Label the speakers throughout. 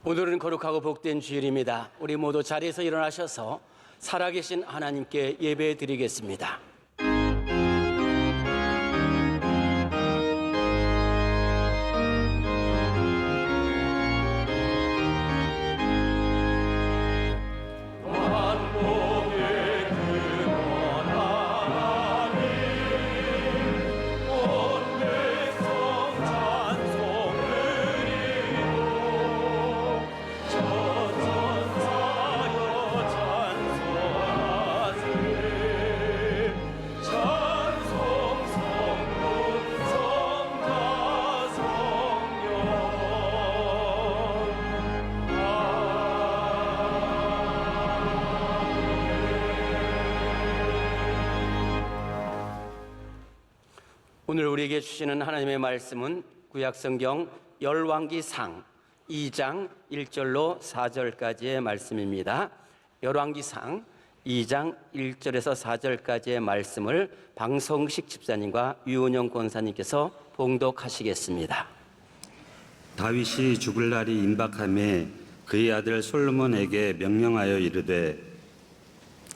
Speaker 1: 오늘은 거룩하고 복된 주일입니다. 우리 모두 자리에서 일어나셔서 살아계신 하나님께 예배 드리겠습니다. 오늘 우리에게 주시는 하나님의 말씀은 구약성경 열왕기상 2장 1절로 4절까지의 말씀입니다. 열왕기상 2장 1절에서 4절까지의 말씀을 방성식 집사님과 유은영 권사님께서 봉독하시겠습니다.
Speaker 2: 다윗이 죽을 날이 임박하매 그의 아들 솔로몬에게 명령하여 이르되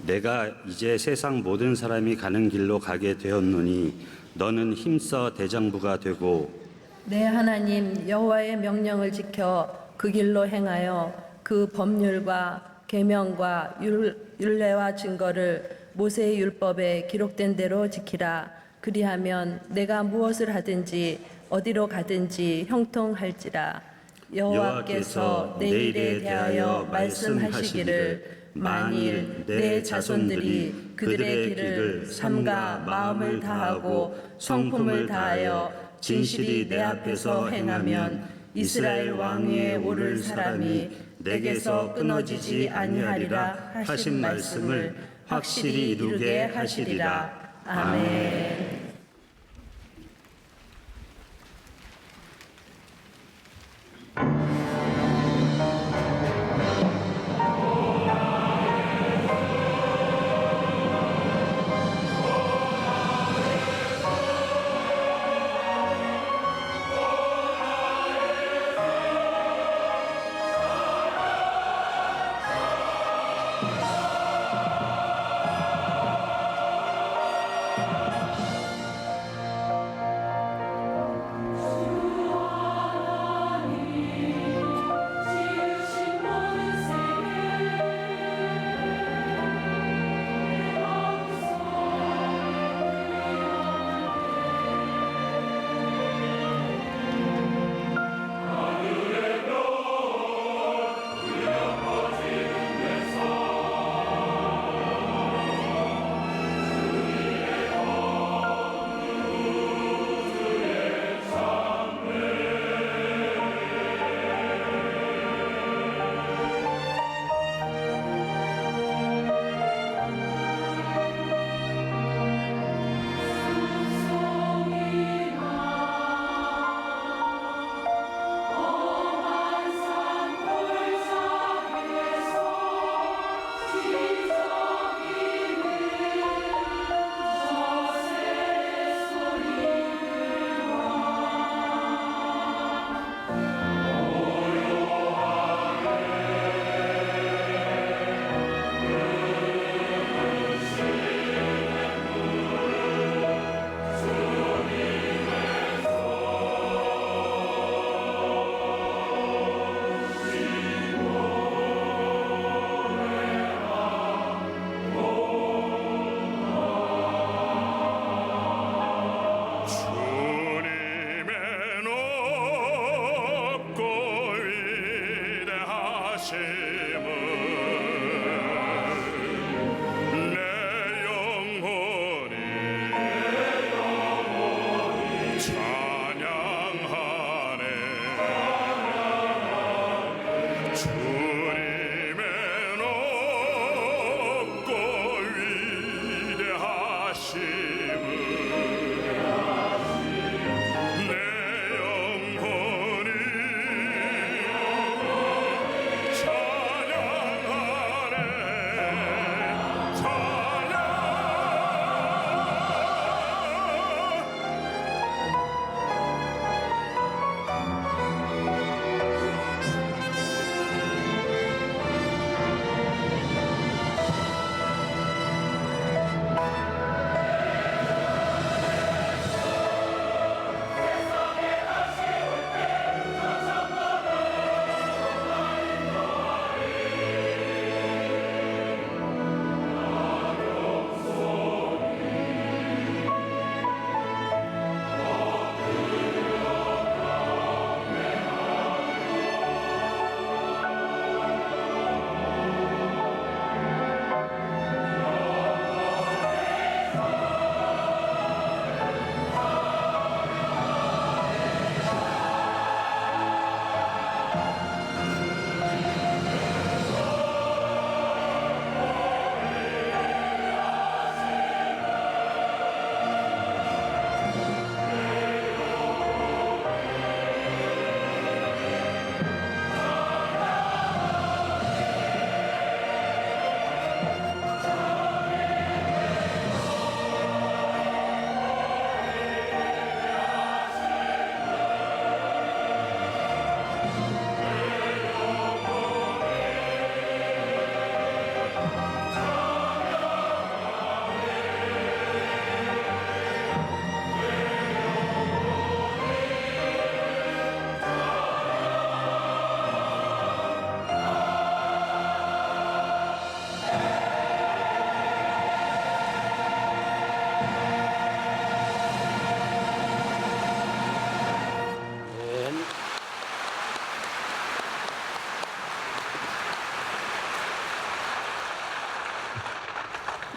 Speaker 2: 내가 이제 세상 모든 사람이 가는 길로 가게 되었노니 너는 힘써 대장부가 되고
Speaker 3: 내 하나님 여호와의 명령을 지켜 그 길로 행하여 그 법률과 계명과 율례와 증거를 모세의 율법에 기록된 대로 지키라. 그리하면 내가 무엇을 하든지 어디로 가든지 형통할지라. 여호와께서 내 일에 대하여 말씀하시기를 만일 내 자손들이 그들의 길을 삼가 마음을 다하고 성품을 다하여 진실이 내 앞에서 행하면 이스라엘 왕위에 오를 사람이 내게서 끊어지지 아니하리라 하신 말씀을 확실히 이루게 하시리라. 아멘.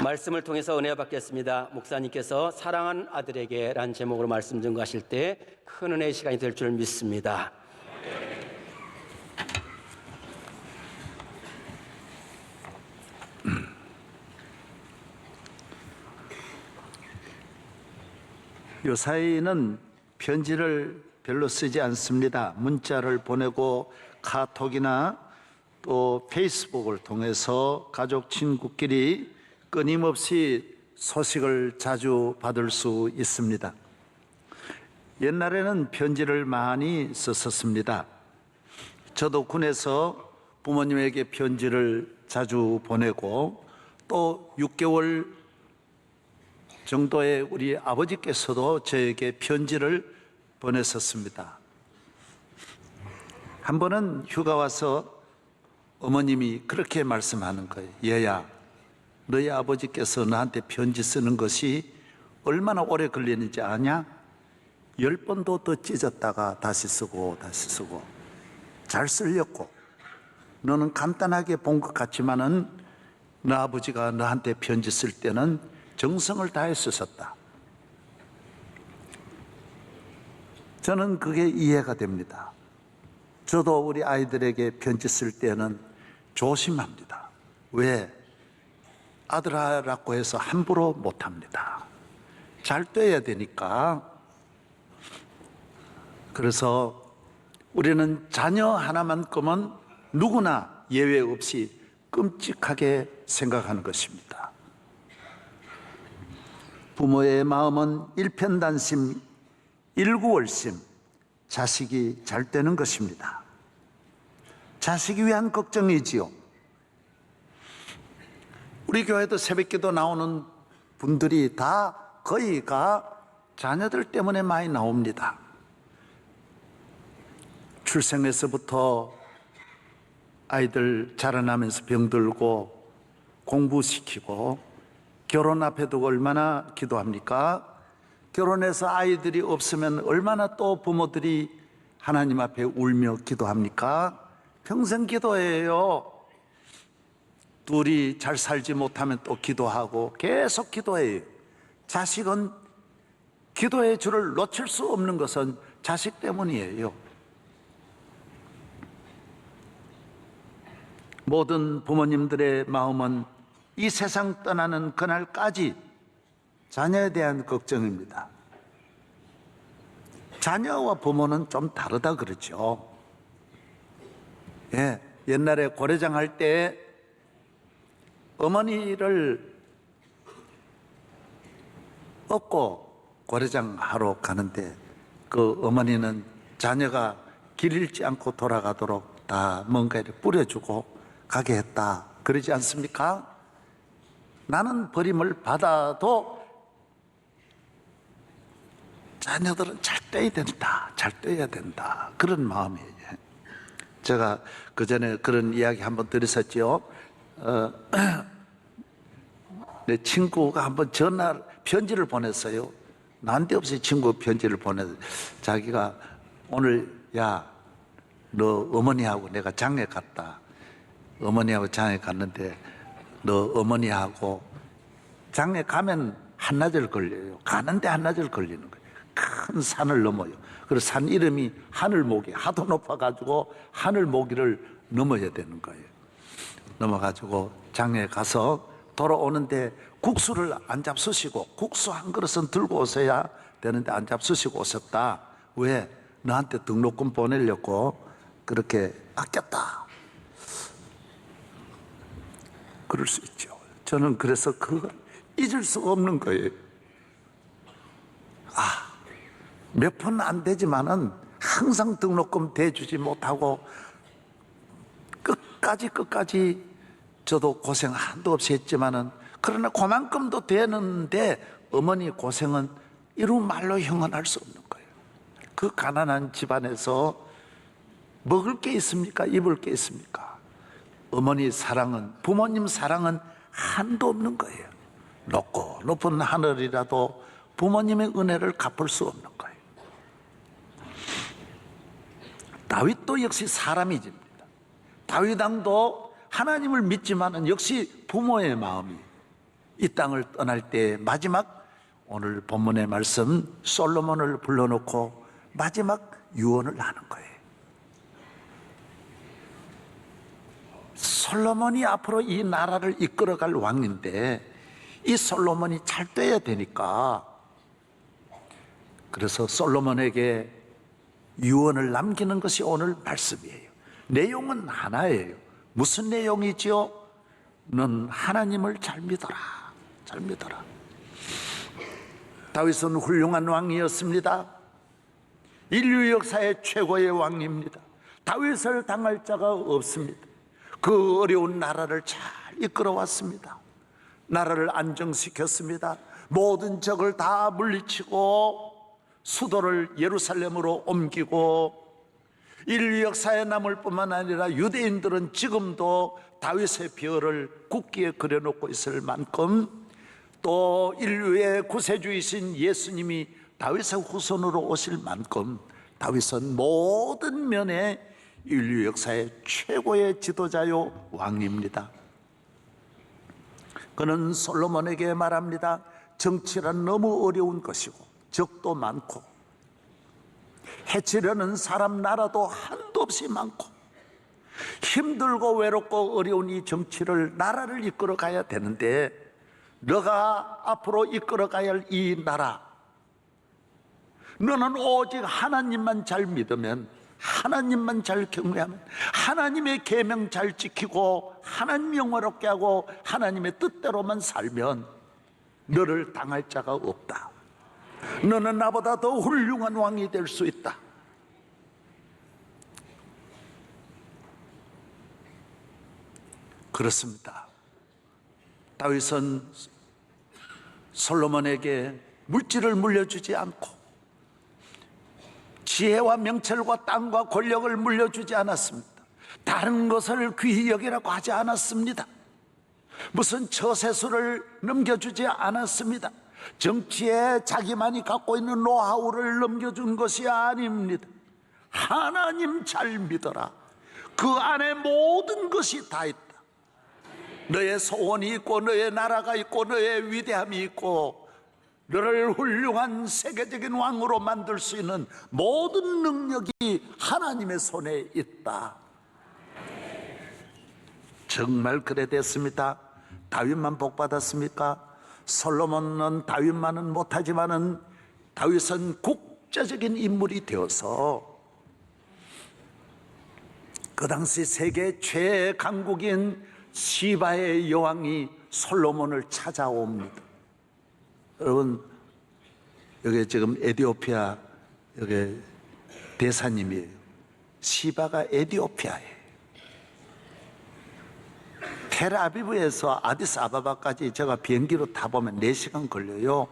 Speaker 1: 말씀을 통해서 은혜 받겠습니다. 목사님께서 사랑하는 아들에게 라는 제목으로 말씀 증거하실 때 큰 은혜의 시간이 될 줄 믿습니다.
Speaker 4: 요사이는 편지를 별로 쓰지 않습니다. 문자를 보내고 카톡이나 또 페이스북을 통해서 가족 친구끼리 끊임없이 소식을 자주 받을 수 있습니다. 옛날에는 편지를 많이 썼었습니다. 저도 군에서 부모님에게 편지를 자주 보내고 또 6개월 정도의 우리 아버지께서도 저에게 편지를 보냈었습니다. 한 번은 휴가 와서 어머님이 그렇게 말씀하는 거예요. 얘야, 너희 아버지께서 너한테 편지 쓰는 것이 얼마나 오래 걸리는지 아냐? 10번도 더 찢었다가 다시 쓰고 다시 쓰고 잘 쓰려고. 너는 간단하게 본 것 같지만은 너 아버지가 너한테 편지 쓸 때는 정성을 다해서 썼다. 저는 그게 이해가 됩니다. 저도 우리 아이들에게 편지 쓸 때는 조심합니다. 왜? 아들아라고 해서 함부로 못합니다. 잘 떼야 되니까. 그래서 우리는 자녀 하나만큼은 누구나 예외 없이 끔찍하게 생각하는 것입니다. 부모의 마음은 일편단심, 일구월심, 자식이 잘 되는 것입니다. 자식이 위한 걱정이지요. 우리 교회도 새벽기도 나오는 분들이 다 거의가 자녀들 때문에 많이 나옵니다. 출생에서부터 아이들 자라나면서 병들고 공부시키고 결혼 앞에 두고 얼마나 기도합니까? 결혼해서 아이들이 없으면 얼마나 또 부모들이 하나님 앞에 울며 기도합니까? 평생 기도해요. 둘이 잘 살지 못하면 또 기도하고 계속 기도해요. 자식은 기도의 줄을 놓칠 수 없는 것은 자식 때문이에요. 모든 부모님들의 마음은 이 세상 떠나는 그날까지 자녀에 대한 걱정입니다. 자녀와 부모는 좀 다르다 그러죠. 예, 옛날에 고래장 할 때 어머니를 업고 고래장 하러 가는데 그 어머니는 자녀가 길 잃지 않고 돌아가도록 다 뭔가를 뿌려주고 가게 했다. 그러지 않습니까? 나는 버림을 받아도 자녀들은 잘 떼야 된다. 잘 떼야 된다. 그런 마음이에요. 제가 그 전에 그런 이야기 한번 드렸었죠. 내 친구가 한번 편지를 보냈어요. 난데없이 친구 편지를 보내서 자기가 오늘 야, 너 어머니하고 내가 장에 갔다. 어머니하고 장에 갔는데 너 어머니하고 장에 가면 한나절 걸려요. 가는데 한나절 걸리는 거예요. 큰 산을 넘어요. 그리고 산 이름이 하늘모기. 하도 높아가지고 하늘모기를 넘어야 되는 거예요. 넘어가지고 장에 가서 돌아오는데 국수를 안 잡수시고 국수 한 그릇은 들고 오셔야 되는데 안 잡수시고 오셨다. 왜? 너한테 등록금 보내려고 그렇게 아꼈다. 그럴 수 있죠. 저는 그래서 그거 잊을 수가 없는 거예요. 몇 푼 안 되지만은 항상 등록금 대주지 못하고 끝까지 저도 고생 한도 없이 했지만은 그러나 그만큼도 되는데 어머니 고생은 이루 말로 형언할 수 없는 거예요. 그 가난한 집안에서 먹을 게 있습니까? 입을 게 있습니까? 어머니 사랑은, 부모님 사랑은 한도 없는 거예요. 높은 하늘이라도 부모님의 은혜를 갚을 수 없는 거예요. 다윗도 역시 사람이집니다. 다윗 왕도 하나님을 믿지만은 역시 부모의 마음이 이 땅을 떠날 때 마지막 오늘 본문의 말씀 솔로몬을 불러놓고 마지막 유언을 하는 거예요. 솔로몬이 앞으로 이 나라를 이끌어갈 왕인데 이 솔로몬이 잘 돼야 되니까, 그래서 솔로몬에게 유언을 남기는 것이 오늘 말씀이에요. 내용은 하나예요. 무슨 내용이지요? 넌 하나님을 잘 믿어라. 잘 믿어라. 다윗은 훌륭한 왕이었습니다. 인류 역사의 최고의 왕입니다. 다윗을 당할 자가 없습니다. 그 어려운 나라를 잘 이끌어왔습니다. 나라를 안정시켰습니다. 모든 적을 다 물리치고 수도를 예루살렘으로 옮기고, 인류 역사에 남을 뿐만 아니라 유대인들은 지금도 다윗의 벼를 국기에 그려놓고 있을 만큼, 또 인류의 구세주이신 예수님이 다윗의 후손으로 오실 만큼 다윗은 모든 면에 인류 역사의 최고의 지도자요 왕입니다. 그는 솔로몬에게 말합니다. 정치란 너무 어려운 것이고 적도 많고 해치려는 사람 나라도 한도 없이 많고 힘들고 외롭고 어려운 이 정치를, 나라를 이끌어 가야 되는데, 너가 앞으로 이끌어 가야 할 이 나라, 너는 오직 하나님만 잘 믿으면, 하나님만 잘 경외하면, 하나님의 계명 잘 지키고 하나님 영화롭게 하고 하나님의 뜻대로만 살면 너를 당할 자가 없다. 너는 나보다 더 훌륭한 왕이 될 수 있다. 그렇습니다. 다윗은 솔로몬에게 물질을 물려주지 않고 지혜와 명철과 땅과 권력을 물려주지 않았습니다. 다른 것을 귀히 여기라고 하지 않았습니다. 무슨 처세술을 넘겨주지 않았습니다. 정치에 자기만이 갖고 있는 노하우를 넘겨준 것이 아닙니다. 하나님 잘 믿어라. 그 안에 모든 것이 다 있다. 너의 소원이 있고 너의 나라가 있고 너의 위대함이 있고 너를 훌륭한 세계적인 왕으로 만들 수 있는 모든 능력이 하나님의 손에 있다. 정말 그래 됐습니다. 다윗만 복 받았습니까? 솔로몬은 다윗만은 못하지만은 다윗은 국제적인 인물이 되어서 그 당시 세계 최강국인 시바의 여왕이 솔로몬을 찾아옵니다. 여러분, 여기 지금 에티오피아 여기 대사님이에요. 시바가 에티오피아예요. 텔아비브에서 아디스아바바까지 제가 비행기로 타보면 4시간 걸려요.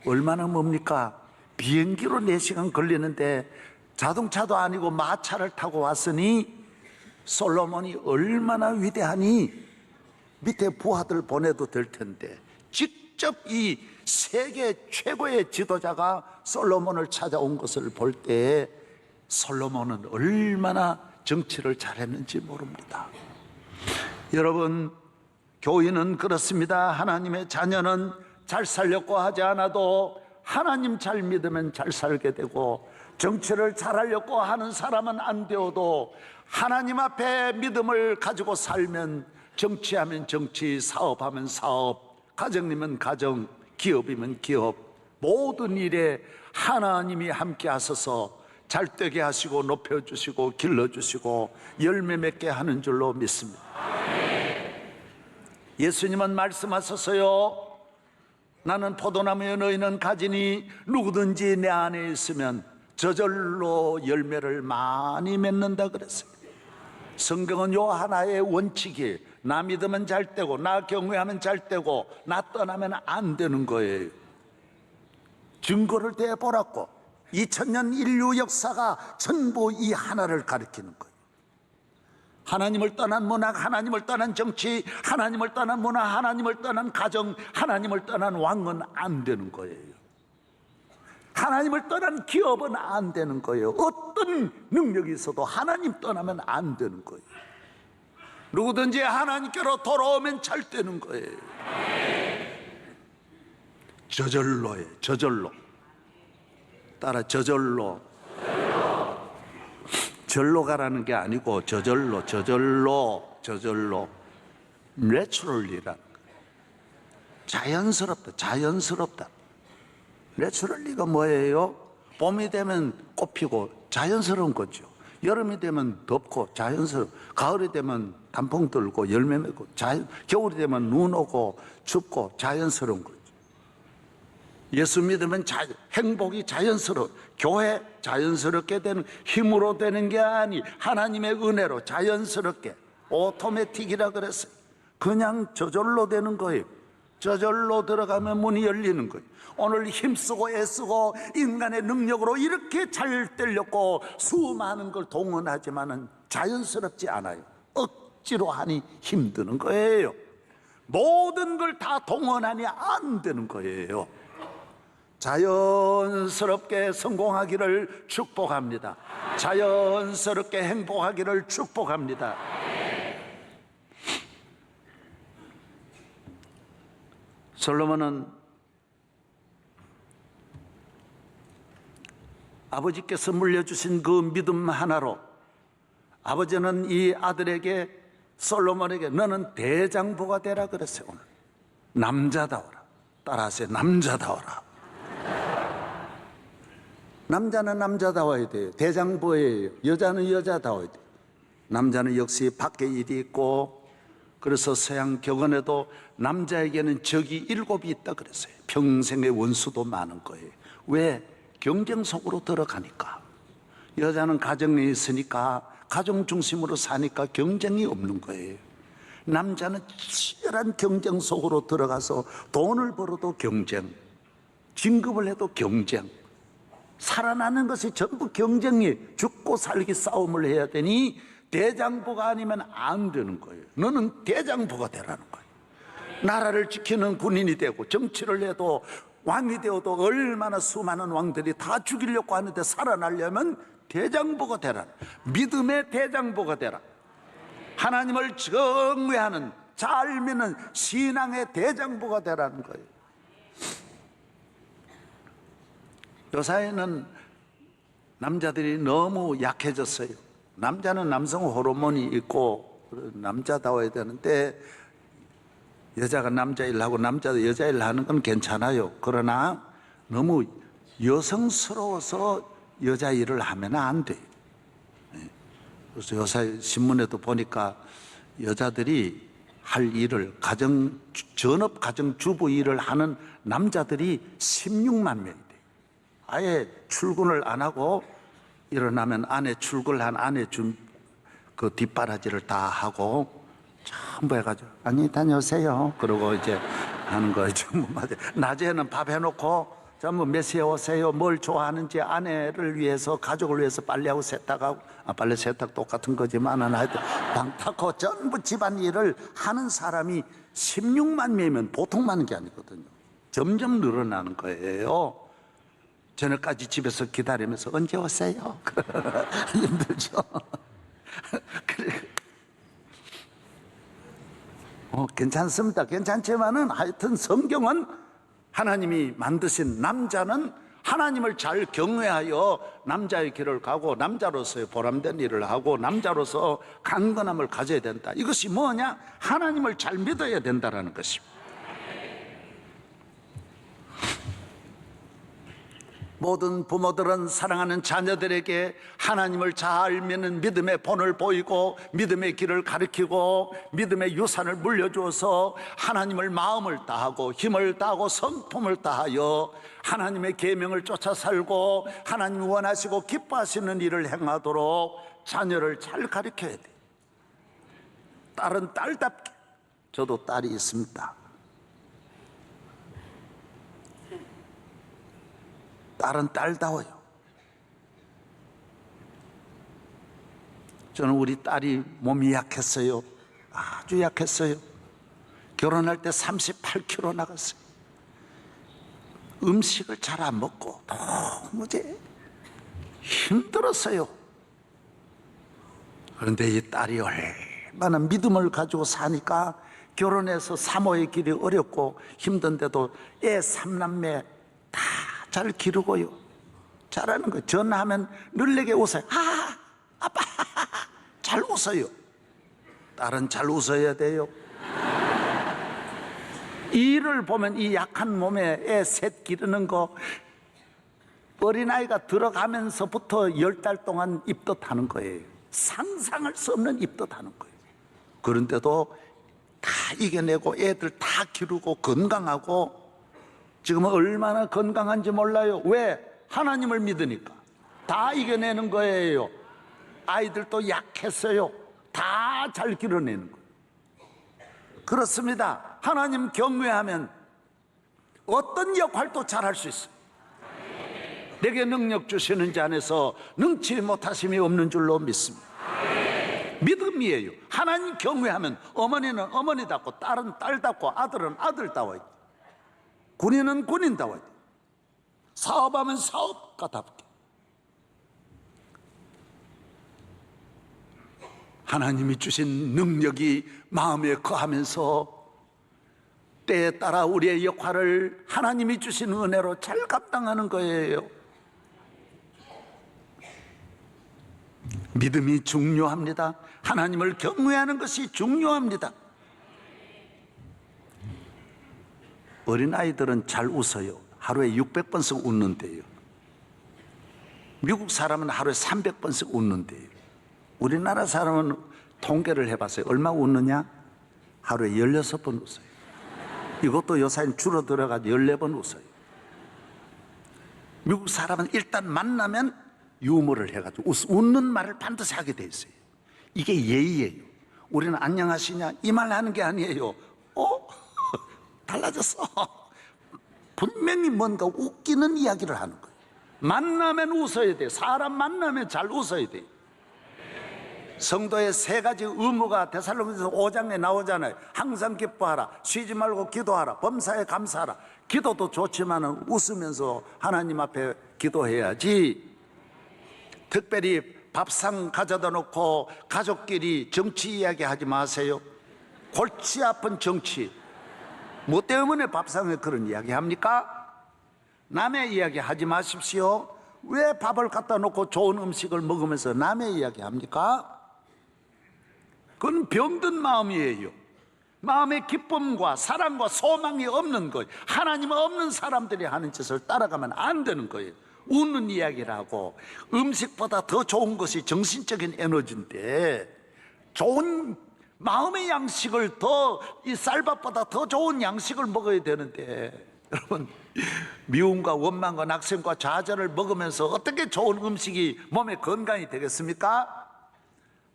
Speaker 4: 얼마나 뭡니까? 비행기로 4시간 걸리는데 자동차도 아니고 마차를 타고 왔으니 솔로몬이 얼마나 위대하니 밑에 부하들 보내도 될 텐데 직접 이 세계 최고의 지도자가 솔로몬을 찾아온 것을 볼 때 솔로몬은 얼마나 정치를 잘했는지 모릅니다. 여러분, 교인은 그렇습니다. 하나님의 자녀는 잘 살려고 하지 않아도 하나님 잘 믿으면 잘 살게 되고, 정치를 잘하려고 하는 사람은 안 되어도 하나님 앞에 믿음을 가지고 살면, 정치하면 정치, 사업하면 사업, 가정이면 가정, 기업이면 기업, 모든 일에 하나님이 함께 하셔서 잘되게 하시고 높여주시고 길러주시고 열매 맺게 하는 줄로 믿습니다. 예수님은 말씀하셨어요. 나는 포도나무에 너희는 가지니 누구든지 내 안에 있으면 저절로 열매를 많이 맺는다 그랬어요. 성경은 요 하나의 원칙이, 나 믿으면 잘 되고 나 경외하면 잘 되고 나 떠나면 안 되는 거예요. 증거를 대보라고 2000년 인류 역사가 전부 이 하나를 가리키는 거예요. 하나님을 떠난 문학, 하나님을 떠난 정치, 하나님을 떠난 문화, 하나님을 떠난 가정, 하나님을 떠난 왕은 안 되는 거예요. 하나님을 떠난 기업은 안 되는 거예요. 어떤 능력이 있어도 하나님 떠나면 안 되는 거예요. 누구든지 하나님께로 돌아오면 잘 되는 거예요. 저절로예요. 저절로. 따라 저절로. 절로 가라는 게 아니고 저절로. 내추럴리란 자연스럽다. 내추럴리가 뭐예요? 봄이 되면 꽃 피고 자연스러운 거죠. 여름이 되면 덥고 자연스러워. 가을이 되면 단풍 들고 열매 맺고 겨울이 되면 눈 오고 춥고 자연스러운 거죠. 예수 믿으면 행복이 자연스러워. 교회 자연스럽게 되는, 힘으로 되는 게 아니 하나님의 은혜로 자연스럽게, 오토매틱이라 그랬어요. 그냥 저절로 되는 거예요. 저절로 들어가면 문이 열리는 거예요. 오늘 힘쓰고 애쓰고 인간의 능력으로 이렇게 잘 되려고 수많은 걸 동원하지만은 자연스럽지 않아요. 억지로 하니 힘드는 거예요. 모든 걸 다 동원하니 안 되는 거예요. 자연스럽게 성공하기를 축복합니다. 자연스럽게 행복하기를 축복합니다. 솔로몬은 아버지께서 물려주신 그 믿음 하나로 아버지는 이 아들에게, 솔로몬에게 너는 대장부가 되라 그랬어요. 오늘 남자다워라. 따라하세요. 남자다워라. 남자는 남자다워야 돼요. 대장부예요. 여자는 여자다워야 돼요. 남자는 역시 밖에 일이 있고, 그래서 서양 격언에도 남자에게는 적이 7이 있다 그랬어요. 평생의 원수도 많은 거예요. 왜? 경쟁 속으로 들어가니까. 여자는 가정에 있으니까, 가정 중심으로 사니까 경쟁이 없는 거예요. 남자는 치열한 경쟁 속으로 들어가서 돈을 벌어도 경쟁, 진급을 해도 경쟁, 살아나는 것이 전부 경쟁이, 죽고 살기 싸움을 해야 되니 대장부가 아니면 안 되는 거예요. 너는 대장부가 되라는 거예요. 나라를 지키는 군인이 되고 정치를 해도 왕이 되어도 얼마나 수많은 왕들이 다 죽이려고 하는데 살아나려면 대장부가 되라. 믿음의 대장부가 되라. 하나님을 경외하는, 잘 믿는 신앙의 대장부가 되라는 거예요. 요사이는 남자들이 너무 약해졌어요. 남자는 남성 호르몬이 있고 남자다워야 되는데, 여자가 남자 일 하고 남자도 여자 일 하는 건 괜찮아요. 그러나 너무 여성스러워서 여자 일을 하면 안 돼요. 그래서 요새 신문에도 보니까 여자들이 할 일을, 전업 가정주부 일을 하는 남자들이 16만 명이 돼요. 아예 출근을 안 하고 일어나면 아내 출근한 아내 준 그 뒷바라지를 다 하고 전부 해가지고 아니 다녀오세요. 그러고 이제 하는 거죠. 낮에는 밥 해놓고 전부 몇 시에 오세요. 뭘 좋아하는지 아내를 위해서, 가족을 위해서 빨래하고 세탁하고, 빨래 세탁 똑같은 거지만은 하여튼 방 닦고 전부 집안일을 하는 사람이 16만 명이면 보통 많은 게 아니거든요. 점점 늘어나는 거예요. 저녁까지 집에서 기다리면서 언제 오세요? 힘들죠. 괜찮습니다. 괜찮지만은 하여튼 성경은 하나님이 만드신 남자는 하나님을 잘 경외하여 남자의 길을 가고 남자로서의 보람된 일을 하고 남자로서 강건함을 가져야 된다. 이것이 뭐냐? 하나님을 잘 믿어야 된다는 것입니다. 모든 부모들은 사랑하는 자녀들에게 하나님을 잘 믿는 믿음의 본을 보이고 믿음의 길을 가르치고 믿음의 유산을 물려주어서 하나님을 마음을 다하고 힘을 다하고 성품을 다하여 하나님의 계명을 쫓아 살고 하나님이 원하시고 기뻐하시는 일을 행하도록 자녀를 잘 가르쳐야 돼요. 딸은 딸답게, 저도 딸이 있습니다. 딸은 딸다워요. 저는 우리 딸이 몸이 약했어요. 아주 약했어요. 결혼할 때 38kg 나갔어요. 음식을 잘 안 먹고 너무 힘들었어요. 그런데 이 딸이 얼마나 믿음을 가지고 사니까 결혼해서 사모의 길이 어렵고 힘든데도 애 3남매 다 잘 기르고요. 잘하는 거예요. 전화하면 늘 내게 웃어요. 아빠 잘 웃어요. 딸은 잘 웃어야 돼요. 이를 보면 이 약한 몸에 애 셋 기르는 거 어린아이가 들어가면서부터 10달 동안 입덧하는 거예요. 상상할 수 없는 입덧하는 거예요. 그런데도 다 이겨내고 애들 다 기르고 건강하고 지금은 얼마나 건강한지 몰라요. 왜? 하나님을 믿으니까 다 이겨내는 거예요. 아이들도 약했어요. 다 잘 기르내는 거예요. 그렇습니다. 하나님 경외하면 어떤 역할도 잘할 수 있어요. 내게 능력 주시는 자 안에서 능치 못하심이 없는 줄로 믿습니다. 믿음이에요. 하나님 경외하면 어머니는 어머니답고 딸은 딸답고 아들은 아들다워야 돼. 군인은 군인다워야 돼. 사업하면 사업가답게. 하나님이 주신 능력이 마음에 거하면서 때에 따라 우리의 역할을 하나님이 주신 은혜로 잘 감당하는 거예요. 믿음이 중요합니다. 하나님을 경외하는 것이 중요합니다. 어린아이들은 잘 웃어요. 하루에 600번씩 웃는데요. 미국 사람은 하루에 300번씩 웃는데요. 우리나라 사람은 통계를 해봤어요. 얼마 웃느냐? 하루에 16번 웃어요. 이것도 요새는 줄어들어가지고 14번 웃어요. 미국 사람은 일단 만나면 유머를 해가지고 웃는 말을 반드시 하게 돼 있어요. 이게 예의예요. 우리는 안녕하시냐 이 말 하는 게 아니에요. 달라졌어. 분명히 뭔가 웃기는 이야기를 하는 거예요. 만나면 웃어야 돼요. 사람 만나면 잘 웃어야 돼요. 성도의 3가지 의무가 데살로니가서 5장에 나오잖아요. 항상 기뻐하라, 쉬지 말고 기도하라, 범사에 감사하라. 기도도 좋지만 웃으면서 하나님 앞에 기도해야지. 특별히 밥상 가져다 놓고 가족끼리 정치 이야기 하지 마세요. 골치 아픈 정치. 뭐 때문에 밥상에 그런 이야기 합니까? 남의 이야기 하지 마십시오. 왜 밥을 갖다 놓고 좋은 음식을 먹으면서 남의 이야기 합니까? 그건 병든 마음이에요. 마음의 기쁨과 사랑과 소망이 없는 거예요. 하나님 없는 사람들이 하는 짓을 따라가면 안 되는 거예요. 웃는 이야기를 하고, 음식보다 더 좋은 것이 정신적인 에너지인데, 좋은 마음의 양식을 이 쌀밥보다 더 좋은 양식을 먹어야 되는데, 여러분, 미움과 원망과 낙심과 좌절을 먹으면서 어떻게 좋은 음식이 몸에 건강이 되겠습니까?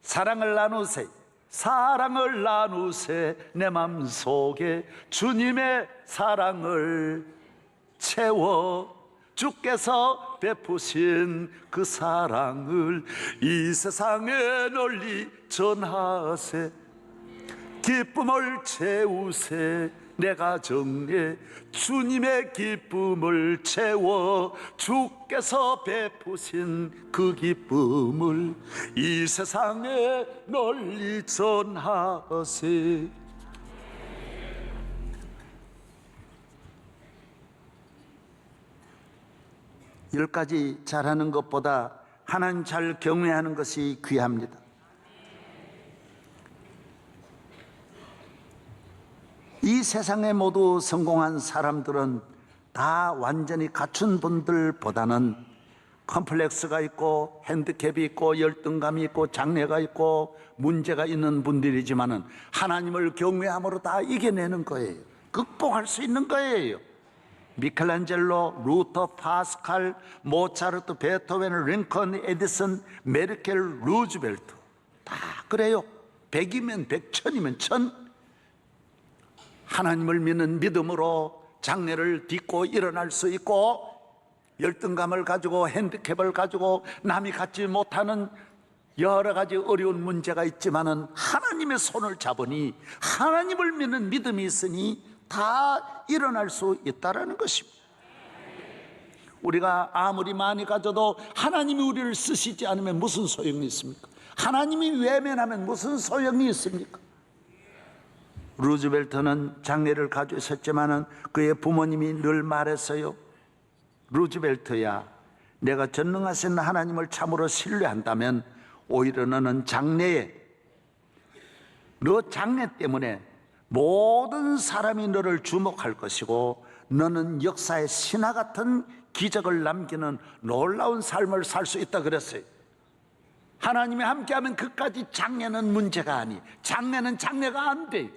Speaker 4: 사랑을 나누세요. 사랑을 나누세 내 맘속에 주님의 사랑을 채워 주께서 베푸신 그 사랑을 이 세상에 널리 전하세. 기쁨을 채우세 내 가정에 주님의 기쁨을 채워 주께서 베푸신 그 기쁨을 이 세상에 널리 전하세. 열 가지 잘하는 것보다 하나님 잘 경외하는 것이 귀합니다. 이 세상에 모두 성공한 사람들은 다 완전히 갖춘 분들보다는 컴플렉스가 있고 핸디캡이 있고 열등감이 있고 장애가 있고 문제가 있는 분들이지만은 하나님을 경외함으로 다 이겨내는 거예요. 극복할 수 있는 거예요. 미켈란젤로, 루터, 파스칼, 모차르트, 베토벤, 링컨, 에디슨, 메르켈, 루즈벨트 다 그래요. 100이면 100, 1000이면 1000. 하나님을 믿는 믿음으로 장애를 딛고 일어날 수 있고, 열등감을 가지고 핸디캡을 가지고 남이 갖지 못하는 여러 가지 어려운 문제가 있지만은 하나님의 손을 잡으니, 하나님을 믿는 믿음이 있으니 다 일어날 수 있다라는 것입니다. 우리가 아무리 많이 가져도 하나님이 우리를 쓰시지 않으면 무슨 소용이 있습니까? 하나님이 외면하면 무슨 소용이 있습니까? 루즈벨트는 장애를 가지고 있었지만은 그의 부모님이 늘 말했어요. 루즈벨트야, 내가 전능하신 하나님을 참으로 신뢰한다면 오히려 너는 장래에, 너 장래 때문에 모든 사람이 너를 주목할 것이고 너는 역사의 신화 같은 기적을 남기는 놀라운 삶을 살 수 있다 그랬어요. 하나님이 함께하면 그까지 장래는 문제가 아니, 장래는 장래가 안 돼요.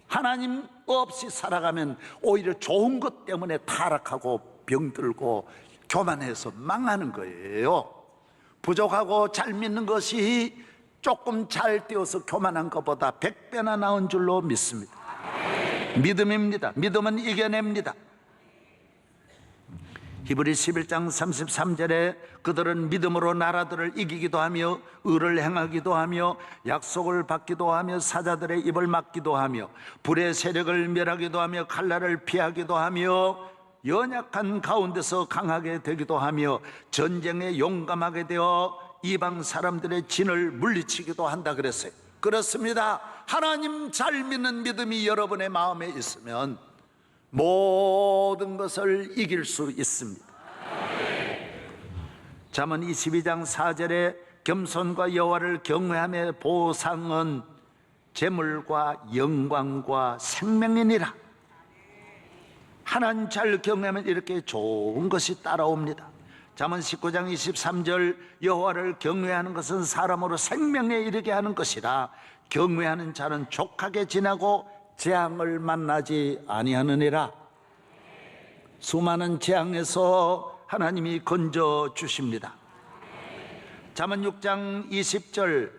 Speaker 4: 하나님 없이 살아가면 오히려 좋은 것 때문에 타락하고 병들고 교만해서 망하는 거예요. 부족하고 잘 믿는 것이 조금 잘 되어서 교만한 것보다 100배나 나은 줄로 믿습니다. 믿음입니다. 믿음은 이겨냅니다. 히브리 11장 33절에 그들은 믿음으로 나라들을 이기기도 하며 의를 행하기도 하며 약속을 받기도 하며 사자들의 입을 막기도 하며 불의 세력을 멸하기도 하며 칼날을 피하기도 하며 연약한 가운데서 강하게 되기도 하며 전쟁에 용감하게 되어 이방 사람들의 진을 물리치기도 한다 그랬어요. 그렇습니다. 하나님 잘 믿는 믿음이 여러분의 마음에 있으면 모든 것을 이길 수 있습니다. 잠언 22장 4절에 겸손과 여호와를 경외함의 보상은 재물과 영광과 생명이니라. 하나님 잘 경외하면 이렇게 좋은 것이 따라옵니다. 잠언 19장 23절 여호와를 경외하는 것은 사람으로 생명에 이르게 하는 것이라 경외하는 자는 족하게 지나고 재앙을 만나지 아니하느니라. 수많은 재앙에서 하나님이 건져 주십니다. 잠언 6장 20절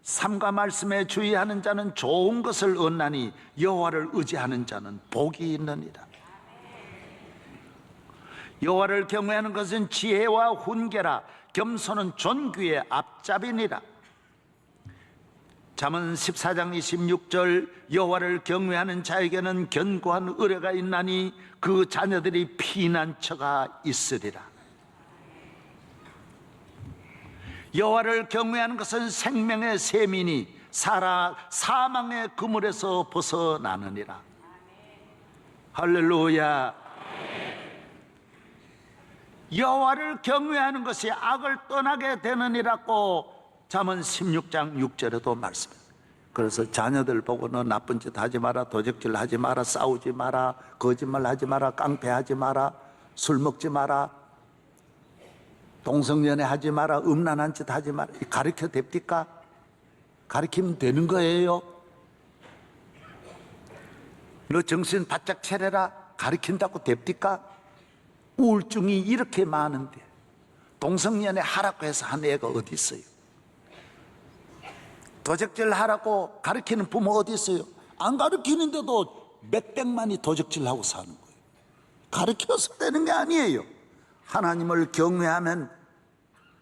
Speaker 4: 삼가 말씀에 주의하는 자는 좋은 것을 얻나니 여호와를 의지하는 자는 복이 있느니라. 여호와를 경외하는 것은 지혜와 훈계라 겸손은 존귀의 앞잡이니라. 잠언 14장 26절 여호와를 경외하는 자에게는 견고한 의뢰가 있나니 그 자녀들이 피난처가 있으리라. 여호와를 경외하는 것은 생명의 셈이니 사망의 그물에서 벗어나느니라. 할렐루야. 여호와를 경외하는 것이 악을 떠나게 되느니라고 잠언 16장 6절에도 말씀합니다. 그래서 자녀들 보고 너 나쁜 짓 하지 마라, 도적질 하지 마라, 싸우지 마라, 거짓말 하지 마라, 깡패하지 마라, 술 먹지 마라, 동성연애 하지 마라, 음란한 짓 하지 마라. 가르쳐 됩니까? 가르치면 되는 거예요. 너 정신 바짝 차려라, 가르친다고 됩니까? 우울증이 이렇게 많은데 동성연애 하라고 해서 한 애가 어디 있어요? 도적질 하라고 가르치는 부모 어디 있어요? 안 가르치는데도 몇백만이 도적질하고 사는 거예요. 가르쳐서 되는 게 아니에요. 하나님을 경외하면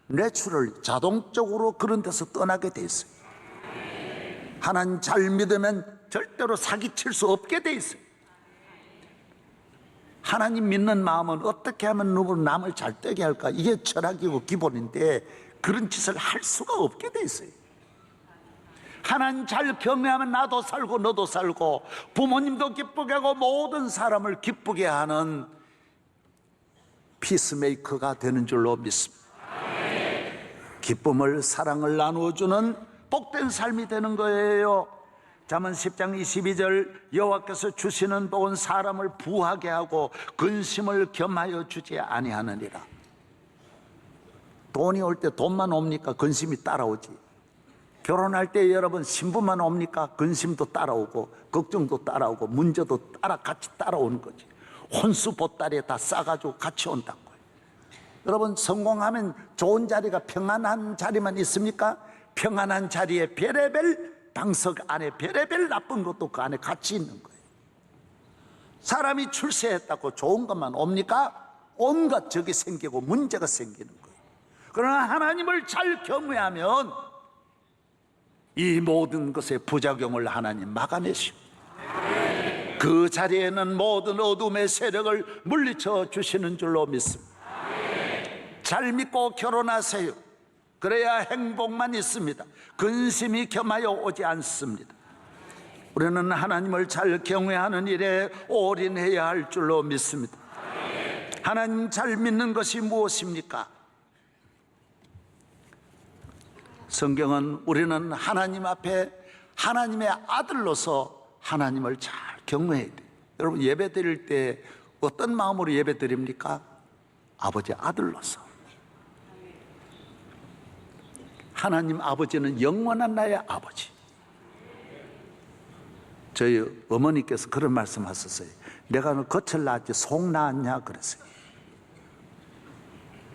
Speaker 4: 내추럴 자동적으로 그런 데서 떠나게 돼 있어요. 하나님 잘 믿으면 절대로 사기칠 수 없게 돼 있어요. 하나님 믿는 마음은 어떻게 하면 남을 잘 되게 할까? 이게 철학이고 기본인데 그런 짓을 할 수가 없게 돼 있어요. 하나님 잘 경외하면 나도 살고 너도 살고 부모님도 기쁘게 하고 모든 사람을 기쁘게 하는 피스메이커가 되는 줄로 믿습니다. 기쁨을 사랑을 나누어주는 복된 삶이 되는 거예요. 잠언 10장 22절 여호와께서 주시는 복은 사람을 부하게 하고 근심을 겸하여 주지 아니하느니라. 돈이 올 때 돈만 옵니까? 근심이 따라오지. 결혼할 때 여러분 신부만 옵니까? 근심도 따라오고 걱정도 따라오고 문제도 같이 따라오는 거지. 혼수 보따리에 다 싸가지고 같이 온다는 거예요. 여러분 성공하면 좋은 자리가 평안한 자리만 있습니까? 평안한 자리에 별의별 방석 안에 별의별 나쁜 것도 그 안에 같이 있는 거예요. 사람이 출세했다고 좋은 것만 옵니까? 온갖 적이 생기고 문제가 생기는 거예요. 그러나 하나님을 잘 경외하면 이 모든 것의 부작용을 하나님 막아내시고 그 자리에는 모든 어둠의 세력을 물리쳐 주시는 줄로 믿습니다. 잘 믿고 결혼하세요. 그래야 행복만 있습니다. 근심이 겸하여 오지 않습니다. 우리는 하나님을 잘 경외하는 일에 올인해야 할 줄로 믿습니다. 하나님 잘 믿는 것이 무엇입니까? 성경은 우리는 하나님 앞에 하나님의 아들로서 하나님을 잘 경외해야 돼요. 여러분, 예배 드릴 때 어떤 마음으로 예배 드립니까? 아버지 아들로서. 하나님 아버지는 영원한 나의 아버지. 저희 어머니께서 그런 말씀 하셨어요. 내가 너 겉을 낳았지 속 낳았냐 그랬어요.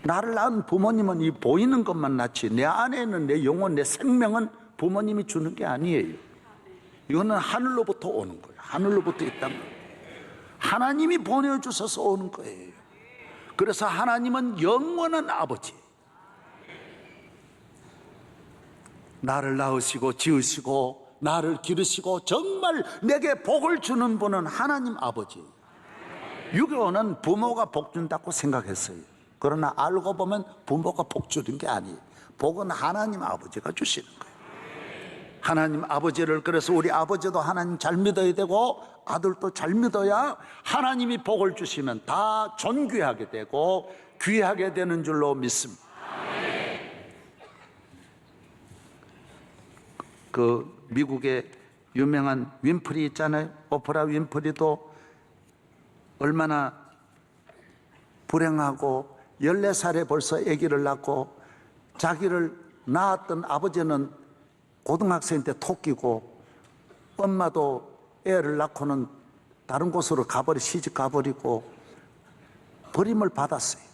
Speaker 4: 나를 낳은 부모님은 이 보이는 것만 낳지 내 안에 있는 내 영혼, 내 생명은 부모님이 주는 게 아니에요. 이거는 하늘로부터 오는 거예요. 하늘로부터 있단 말이에요. 하나님이 보내주셔서 오는 거예요. 그래서 하나님은 영원한 아버지. 나를 낳으시고 지으시고 나를 기르시고 정말 내게 복을 주는 분은 하나님 아버지. 유교는 부모가 복 준다고 생각했어요. 그러나 알고 보면 부모가 복 주는 게 아니에요. 복은 하나님 아버지가 주시는 거예요. 하나님 아버지를, 그래서 우리 아버지도 하나님 잘 믿어야 되고 아들도 잘 믿어야 하나님이 복을 주시면 다 존귀하게 되고 귀하게 되는 줄로 믿습니다. 그 미국의 유명한 윈프리 있잖아요. 오프라 윈프리도 얼마나 불행하고 14살에 벌써 아기를 낳고 자기를 낳았던 아버지는 고등학생 때 토끼고 엄마도 애를 낳고는 다른 곳으로 시집 가버리고 버림을 받았어요.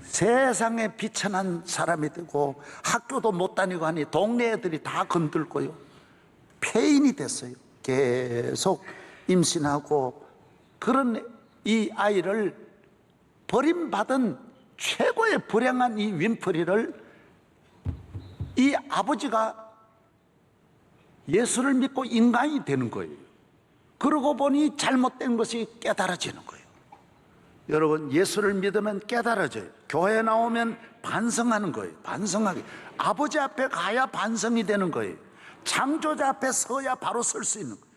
Speaker 4: 세상에 비천한 사람이 되고 학교도 못 다니고 하니 동네 애들이 다 건들고요. 폐인이 됐어요. 계속 임신하고 그런 이 아이를 버림받은 최고의 불행한 이 윈프리를 이 아버지가 예수를 믿고 인간이 되는 거예요. 그러고 보니 잘못된 것이 깨달아지는 거예요. 여러분, 예수를 믿으면 깨달아져요. 교회 나오면 반성하는 거예요. 반성하게. 아버지 앞에 가야 반성이 되는 거예요. 창조자 앞에 서야 바로 설 수 있는 거예요.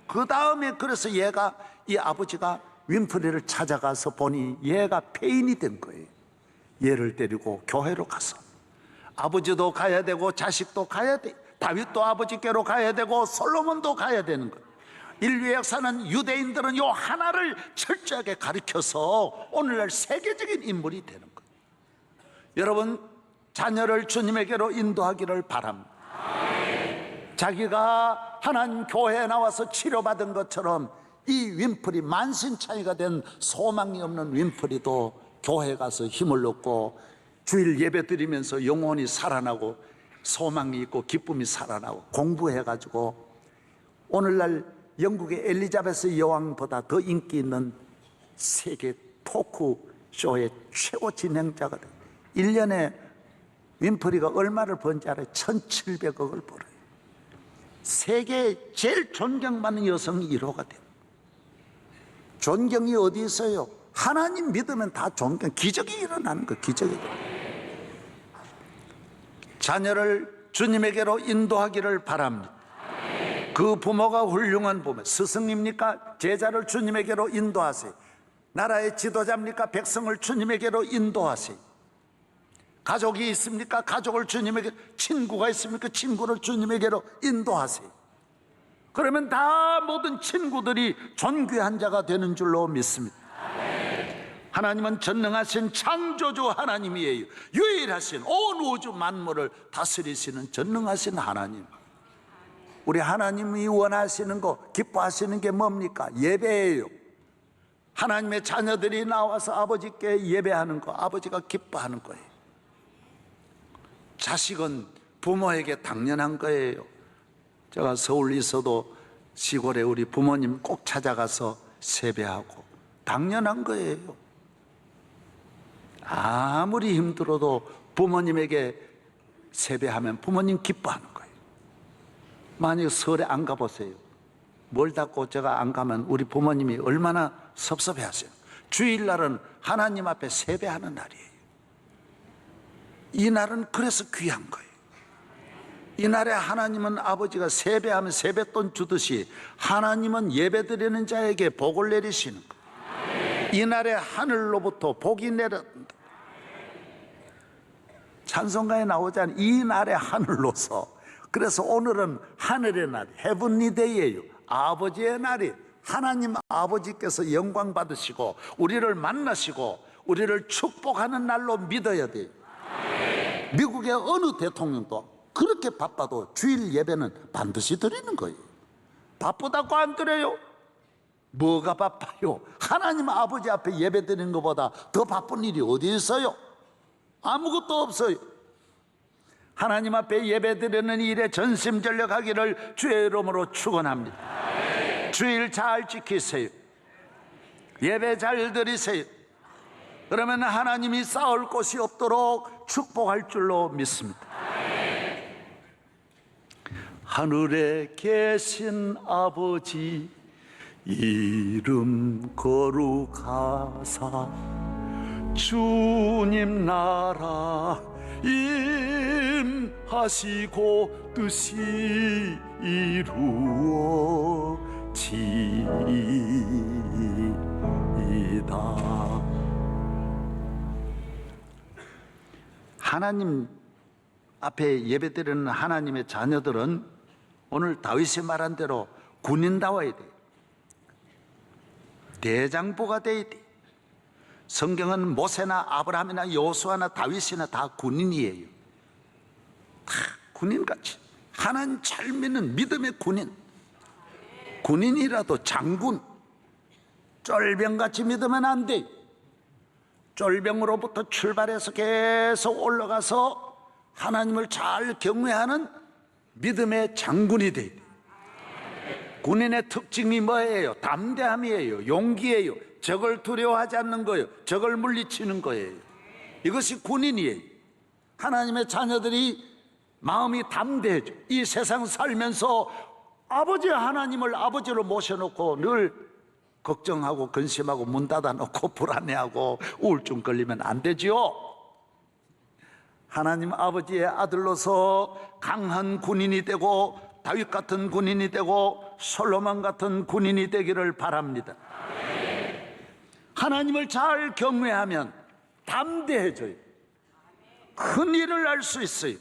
Speaker 4: 그 다음에 그래서 이 아버지가 윈프리를 찾아가서 보니 얘가 폐인이 된 거예요. 얘를 데리고 교회로 가서 아버지도 가야 되고 자식도 가야 돼. 다윗도 아버지께로 가야 되고 솔로몬도 가야 되는 거예요. 인류 역사는 유대인들은 요 하나를 철저하게 가르쳐서 오늘날 세계적인 인물이 되는 거예요. 여러분, 자녀를 주님에게로 인도하기를 바랍니다. 자기가 하나님 교회에 나와서 치료받은 것처럼 이 윈프리, 만신창이가 된 소망이 없는 윈프리도 교회에 가서 힘을 얻고 주일 예배 드리면서 영혼이 살아나고 소망이 있고 기쁨이 살아나고 공부해가지고 오늘날 영국의 엘리자베스 여왕보다 더 인기 있는 세계 토크쇼의 최고 진행자가 돼요. 1년에 윈프리가 얼마를 번지 알아요? 1,700억을 벌어요. 세계에 제일 존경받는 여성이 1호가 돼요. 존경이 어디 있어요? 하나님 믿으면 다 존경, 기적이 일어나는 거예요. 기적이. 자녀를 주님에게로 인도하기를 바랍니다. 그 부모가 훌륭한 부모, 스승입니까? 제자를 주님에게로 인도하세요. 나라의 지도자입니까? 백성을 주님에게로 인도하세요. 가족이 있습니까? 가족을 주님에게, 친구가 있습니까? 친구를 주님에게로 인도하세요. 그러면 다 모든 친구들이 존귀한 자가 되는 줄로 믿습니다. 하나님은 전능하신 창조주 하나님이에요. 유일하신 온 우주 만물을 다스리시는 전능하신 하나님. 우리 하나님이 원하시는 거, 기뻐하시는 게 뭡니까? 예배예요. 하나님의 자녀들이 나와서 아버지께 예배하는 거, 아버지가 기뻐하는 거예요. 자식은 부모에게 당연한 거예요. 제가 서울에 있어도 시골에 우리 부모님 꼭 찾아가서 세배하고 당연한 거예요. 아무리 힘들어도 부모님에게 세배하면 부모님 기뻐하는 거예요. 만약 설에 안 가보세요. 멀다고 제가 안 가면 우리 부모님이 얼마나 섭섭해 하세요. 주일날은 하나님 앞에 세배하는 날이에요. 이 날은 그래서 귀한 거예요. 이날에 하나님은 아버지가 세배하면 세뱃돈 주듯이 하나님은 예배드리는 자에게 복을 내리시는 거예요. 이날에 하늘로부터 복이 내려온다. 찬송가에 나오잖아요. 이날에 하늘로서. 그래서 오늘은 하늘의 날, 헤븐리 데이예요. 아버지의 날이, 하나님 아버지께서 영광 받으시고 우리를 만나시고 우리를 축복하는 날로 믿어야 돼요. 미국의 어느 대통령도 그렇게 바빠도 주일 예배는 반드시 드리는 거예요. 바쁘다고 안 드려요? 뭐가 바빠요? 하나님 아버지 앞에 예배 드리는 것보다 더 바쁜 일이 어디 있어요? 아무것도 없어요. 하나님 앞에 예배 드리는 일에 전심전력하기를 주의 이름으로 축원합니다. 주일 잘 지키세요. 예배 잘 드리세요. 그러면 하나님이 쌓을 곳이 없도록 축복할 줄로 믿습니다. 하늘에 계신 아버지 이름 거룩하사 주님 나라 임하시고 뜻이 이루어지이다. 하나님 앞에 예배드리는 하나님의 자녀들은 오늘 다윗이 말한 대로 군인다워야 돼요. 대장부가 돼야 돼요. 성경은 모세나 아브라함이나 여호수아나 다윗이나 다 군인이에요. 다 군인같이 하나님 잘 믿는 믿음의 군인. 군인이라도 장군. 쫄병같이 믿으면 안 돼요. 쫄병으로부터 출발해서 계속 올라가서 하나님을 잘 경외하는 믿음의 장군이 돼야 돼요. 군인의 특징이 뭐예요? 담대함이에요. 용기예요. 적을 두려워하지 않는 거예요. 적을 물리치는 거예요. 이것이 군인이에요. 하나님의 자녀들이 마음이 담대해져. 이 세상 살면서 아버지 하나님을 아버지로 모셔놓고 늘 걱정하고 근심하고 문 닫아놓고 불안해하고 우울증 걸리면 안 되지요. 하나님 아버지의 아들로서 강한 군인이 되고 다윗 같은 군인이 되고 솔로몬 같은 군인이 되기를 바랍니다. 하나님을 잘 경외하면 담대해져요. 큰 일을 할 수 있어요.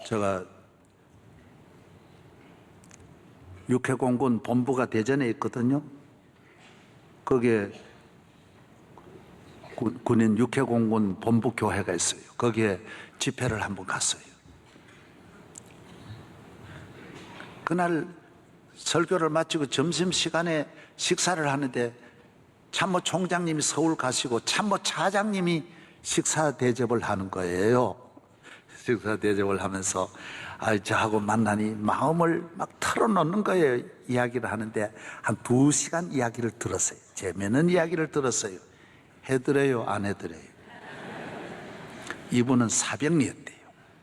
Speaker 4: 제가 육해공군 본부가 대전에 있거든요. 거기에 군인 육해공군 본부 교회가 있어요. 거기에 집회를 한번 갔어요. 그날 설교를 마치고 점심시간에 식사를 하는데 참모 총장님이 서울 가시고 참모 차장님이 식사 대접을 하는 거예요. 식사 대접을 하면서 저하고 만나니 마음을 막 털어놓는 거예요. 이야기를 하는데 한 2시간 이야기를 들었어요. 재미있는 이야기를 들었어요. 해드려요, 안 해드려요? 이분은 사병이었대요.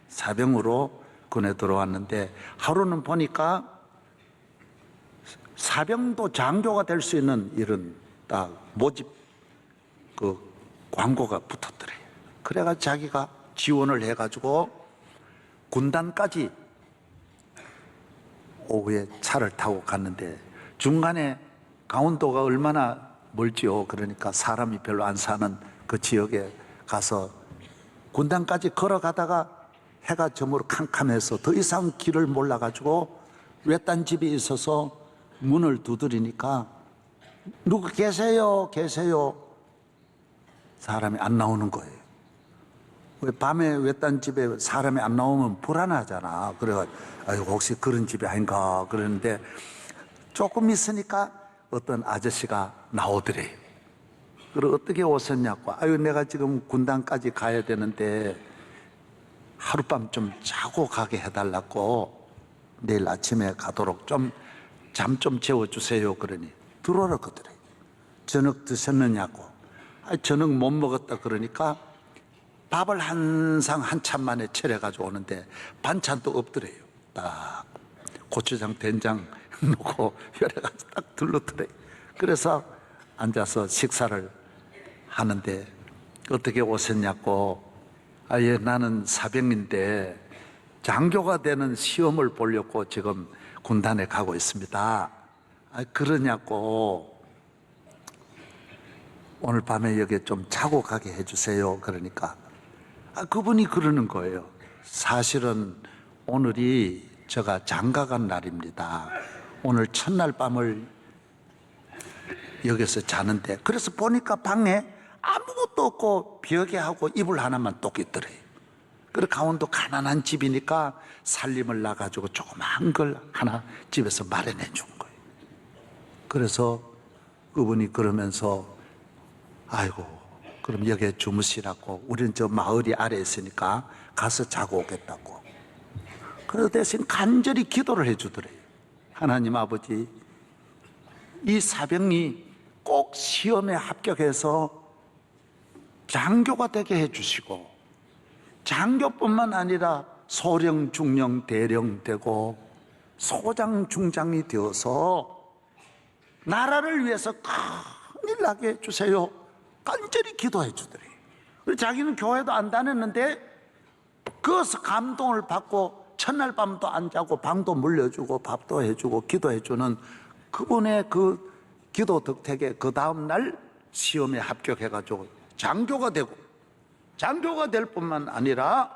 Speaker 4: 사병으로 군에 들어왔는데 하루는 보니까 사병도 장교가 될 수 있는 이런 딱 모집 그 광고가 붙었더래요. 그래가 자기가 지원을 해가지고 군단까지 오후에 차를 타고 갔는데 중간에 강원도가 얼마나 멀지요. 그러니까 사람이 별로 안 사는 그 지역에 가서 군단까지 걸어가다가 해가 저물어 캄캄해서 더 이상 길을 몰라가지고 외딴 집이 있어서 문을 두드리니까 누구 계세요? 계세요? 사람이 안 나오는 거예요. 왜 밤에 외딴 집에 사람이 안 나오면 불안하잖아. 그래가지고 아이고 혹시 그런 집이 아닌가 그러는데 조금 있으니까 어떤 아저씨가 나오더래요. 그리고 어떻게 오셨냐고. 아유 내가 지금 군단까지 가야 되는데 하룻밤 좀 자고 가게 해달라고 내일 아침에 가도록 좀 잠 좀 재워주세요. 그러니 들어오라 그러더래요. 저녁 드셨느냐고. 저녁 못 먹었다 그러니까 밥을 한 상 한참 만에 차려가지고 오는데 반찬도 없더래요. 딱 고추장 된장 놓고 열어가지고 딱 둘러더래요. 그래서 앉아서 식사를 하는데 어떻게 오셨냐고. 예, 나는 사병인데 장교가 되는 시험을 보려고 지금 군단에 가고 있습니다. 그러냐고. 오늘 밤에 여기 좀 자고 가게 해주세요. 그러니까 그분이 그러는 거예요. 사실은 오늘이 제가 장가간 날입니다. 오늘 첫날 밤을 여기서 자는데, 그래서 보니까 방에 아무것도 없고 벽에하고 이불 하나만 똑 있더래요. 그리고 강원도 가난한 집이니까 살림을 나가지고 조그만 걸 하나 집에서 마련해 준 거예요. 그래서 그분이 그러면서 아이고, 그럼 여기에 주무시라고, 우리는 저 마을이 아래에 있으니까 가서 자고 오겠다고. 그래서 대신 간절히 기도를 해주더래요. 하나님 아버지, 이 사병이 꼭 시험에 합격해서 장교가 되게 해주시고, 장교뿐만 아니라 소령, 중령, 대령 되고 소장, 중장이 되어서 나라를 위해서 큰일 나게 해주세요. 간절히 기도해 주더래요. 자기는 교회도 안 다녔는데 그것을 감동을 받고 첫날 밤도 안 자고 방도 물려주고 밥도 해주고 기도해주는 그분의 그 기도 덕택에 그 다음날 시험에 합격해가지고 장교가 되고, 장교가 될 뿐만 아니라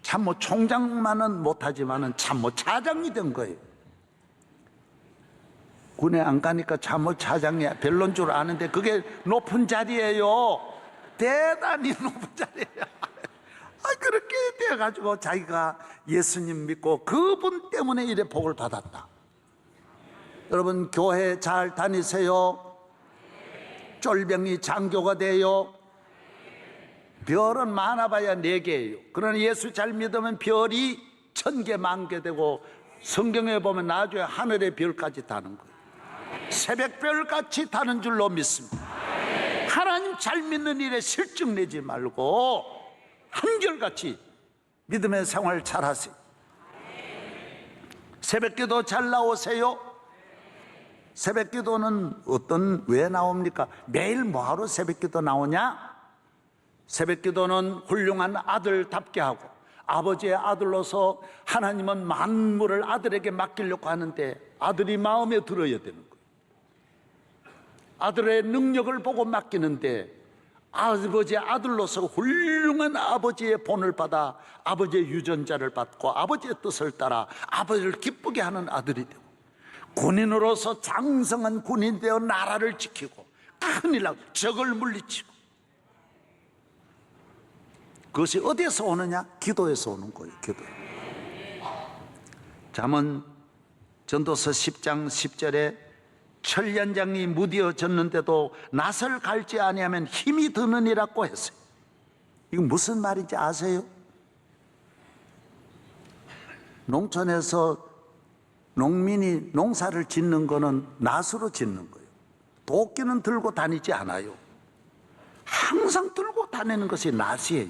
Speaker 4: 참모 총장만은 못하지만은 참모 차장이 된 거예요. 군에 안 가니까 참모 차장이 별론 줄 아는데 그게 높은 자리예요. 대단히 높은 자리예요. 그렇게 돼가지고 자기가 예수님 믿고 그분 때문에 이래 복을 받았다. 여러분, 교회 잘 다니세요. 쫄병이 장교가 돼요. 별은 많아봐야 4개예요. 그러나 예수 잘 믿으면 별이 1000개, 10,000개 되고 성경에 보면 나중에 하늘의 별까지 타는 거예요. 새벽별같이 타는 줄로 믿습니다. 하나님 잘 믿는 일에 실증 내지 말고 한결같이 믿음의 생활 잘 하세요. 새벽기도 잘 나오세요. 새벽기도는 왜 나옵니까? 매일 뭐하러 새벽기도 나오냐? 새벽기도는 훌륭한 아들답게 하고 아버지의 아들로서 하나님은 만물을 아들에게 맡기려고 하는데 아들이 마음에 들어야 되는 거예요. 아들의 능력을 보고 맡기는데 아버지의 아들로서 훌륭한 아버지의 본을 받아 아버지의 유전자를 받고 아버지의 뜻을 따라 아버지를 기쁘게 하는 아들이 되고, 군인으로서 장성한 군인이 되어 나라를 지키고 큰일 나고 적을 물리치고, 그것이 어디에서 오느냐? 기도에서 오는 거예요. 기도. 잠언 전도서 10장 10절에 천년장이 무뎌졌는데도 낫을 갈지 아니하면 힘이 드느니라고 했어요. 이건 무슨 말인지 아세요? 농촌에서 농민이 농사를 짓는 거는 낫으로 짓는 거예요. 도끼는 들고 다니지 않아요. 항상 들고 다니는 것이 낫이에요.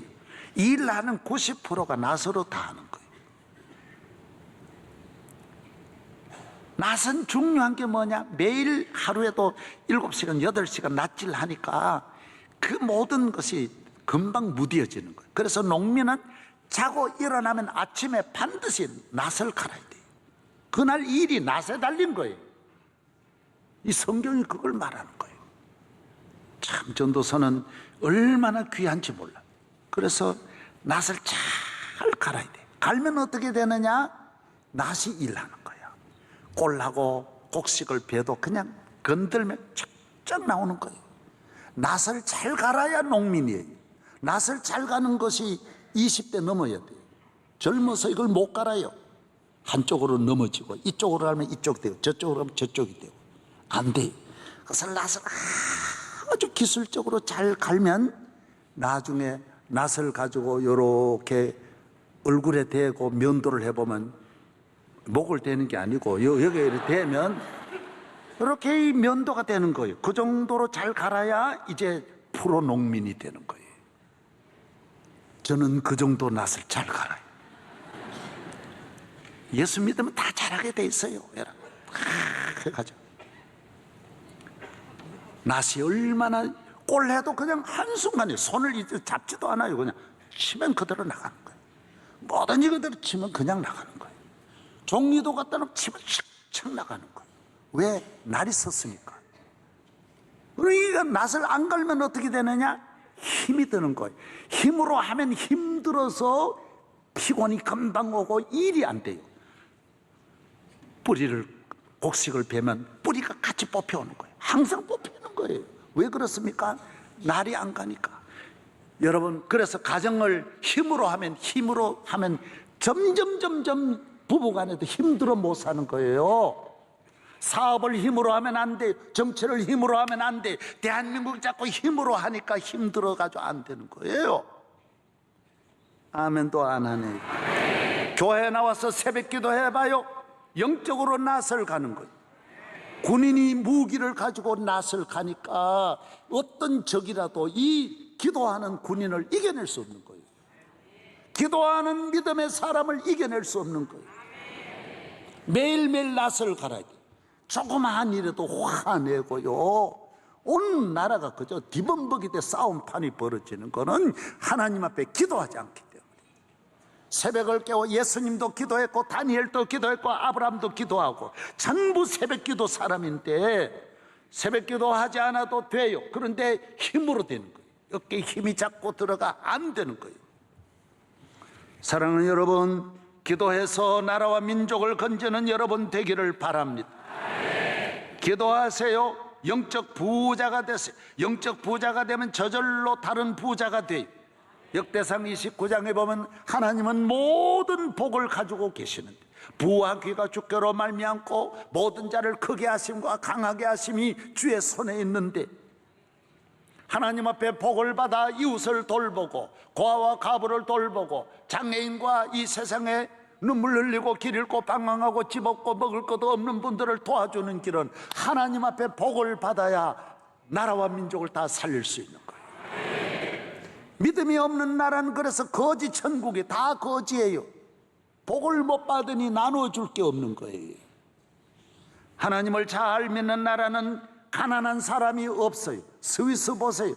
Speaker 4: 일하는 90%가 낫으로 다 하는 거예요. 낫은 중요한 게 뭐냐? 매일 하루에도 7시간, 8시간 낫질 하니까 그 모든 것이 금방 무뎌지는 거예요. 그래서 농민은 자고 일어나면 아침에 반드시 낫을 갈아야 돼요. 그날 일이 낫에 달린 거예요. 이 성경이 그걸 말하는 거예요. 참 전도서는 얼마나 귀한지 몰라. 그래서 낫을 잘 갈아야 돼. 갈면 어떻게 되느냐? 낫이 일하는 거야. 꼴하고 곡식을 베도 그냥 건들면 쫙쫙 나오는 거예요. 낫을 잘 갈아야 농민이에요. 낫을 잘 가는 것이 20대 넘어야 돼요. 젊어서 이걸 못 갈아요. 한쪽으로 넘어지고 이쪽으로 하면 이쪽 되고 저쪽으로 하면 저쪽이 되고 안 돼요. 그래서 낫을 아주 기술적으로 잘 갈면 나중에 낫을 가지고 이렇게 얼굴에 대고 면도를 해보면 목을 대는 게 아니고 여기에 이렇게 대면 이렇게 면도가 되는 거예요. 그 정도로 잘 갈아야 이제 프로 농민이 되는 거예요. 저는 그 정도 낫을 잘 갈아요. 예수 믿으면 다 잘하게 돼 있어요. 여러분. 해가지고 낫이 얼마나 꼴해도 그냥 한순간에 손을 이제 잡지도 않아요. 그냥 치면 그대로 나가는 거예요. 뭐든지 그대로 치면 그냥 나가는 거예요. 종이도 갖다 놓고 치면 칙칙 나가는 거예요. 왜? 날이 섰으니까. 우리가 낫을 안 갈면 어떻게 되느냐? 힘이 드는 거예요. 힘으로 하면 힘들어서 피곤이 금방 오고 일이 안 돼요. 뿌리를, 곡식을 베면 뿌리가 같이 뽑혀오는 거예요. 항상 뽑히는 거예요. 왜 그렇습니까? 날이 안 가니까. 여러분, 그래서 가정을 힘으로 하면 점점 부부간에도 힘들어 못 사는 거예요. 사업을 힘으로 하면 안 돼. 정치를 힘으로 하면 안 돼. 대한민국 자꾸 힘으로 하니까 힘들어가지고 안 되는 거예요. 아멘도 안 하네. 교회에 나와서 새벽기도 해봐요. 영적으로 낫을 가는 거예요. 군인이 무기를 가지고 낫을 가니까 어떤 적이라도 이 기도하는 군인을 이겨낼 수 없는 거예요. 기도하는 믿음의 사람을 이겨낼 수 없는 거예요. 매일매일 낫을 갈아야 돼요. 조그마한 일에도 화내고요. 온 나라가 그저 뒤범벅이 돼 싸움판이 벌어지는 거는 하나님 앞에 기도하지 않기 때문에. 새벽을 깨워 예수님도 기도했고 다니엘도 기도했고 아브라함도 기도하고 전부 새벽기도 사람인데 새벽기도 하지 않아도 돼요. 그런데 힘으로 되는 거예요. 어깨에 힘이 자꾸 들어가 안 되는 거예요. 사랑하는 여러분, 기도해서 나라와 민족을 건지는 여러분 되기를 바랍니다. 기도하세요. 영적 부자가 되세요. 영적 부자가 되면 저절로 다른 부자가 돼요. 역대상 29장에 보면 하나님은 모든 복을 가지고 계시는데 부와 귀가 주께로 말미암고 모든 자를 크게 하심과 강하게 하심이 주의 손에 있는데 하나님 앞에 복을 받아 이웃을 돌보고 고아와 과부를 돌보고 장애인과 이 세상에 눈물 흘리고 길 잃고 방황하고 집 없고 먹을 것도 없는 분들을 도와주는 길은 하나님 앞에 복을 받아야 나라와 민족을 다 살릴 수 있는 거예요. 믿음이 없는 나라는 그래서 거지 천국이 다 거지예요. 복을 못 받으니 나눠줄 게 없는 거예요. 하나님을 잘 믿는 나라는 가난한 사람이 없어요. 스위스 보세요.